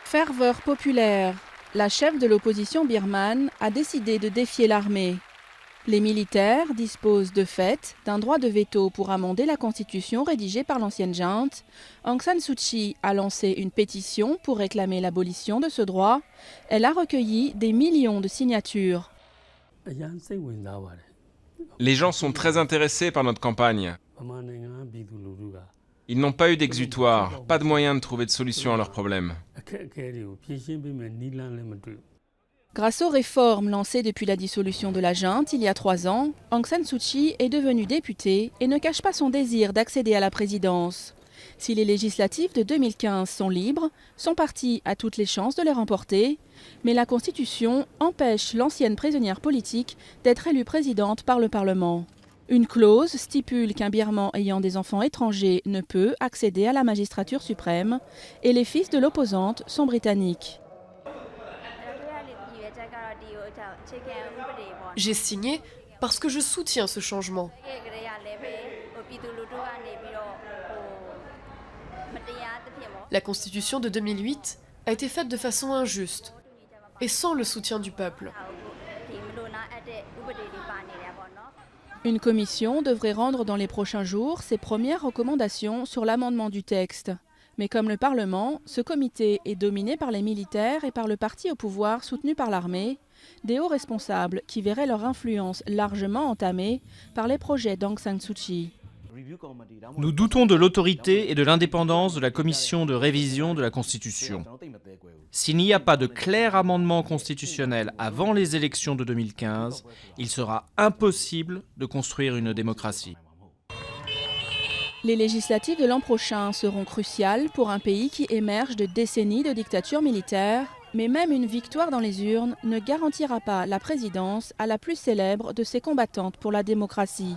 Ferveur populaire. La chef de l'opposition birmane a décidé de défier l'armée. Les militaires disposent de fait d'un droit de veto pour amender la constitution rédigée par l'ancienne junte. Aung San Suu Kyi a lancé une pétition pour réclamer l'abolition de ce droit. Elle a recueilli des millions de signatures. Les gens sont très intéressés par notre campagne. Ils n'ont pas eu d'exutoire, pas de moyen de trouver de solution à leurs problèmes. Grâce aux réformes lancées depuis la dissolution de la junte il y a 3 ans, Aung San Suu Kyi est devenue députée et ne cache pas son désir d'accéder à la présidence. Si les législatives de 2015 sont libres, son parti a toutes les chances de les remporter, mais la Constitution empêche l'ancienne prisonnière politique d'être élue présidente par le Parlement. Une clause stipule qu'un Birman ayant des enfants étrangers ne peut accéder à la magistrature suprême et les fils de l'opposante sont britanniques. J'ai signé parce que je soutiens ce changement. La Constitution de 2008 a été faite de façon injuste et sans le soutien du peuple. Une commission devrait rendre dans les prochains jours ses premières recommandations sur l'amendement du texte. Mais comme le Parlement, ce comité est dominé par les militaires et par le parti au pouvoir soutenu par l'armée, des hauts responsables qui verraient leur influence largement entamée par les projets d'Aung San Suu Kyi. Nous doutons de l'autorité et de l'indépendance de la commission de révision de la Constitution. S'il n'y a pas de clair amendement constitutionnel avant les élections de 2015, il sera impossible de construire une démocratie. Les législatives de l'an prochain seront cruciales pour un pays qui émerge de décennies de dictature militaire, mais même une victoire dans les urnes ne garantira pas la présidence à la plus célèbre de ses combattantes pour la démocratie.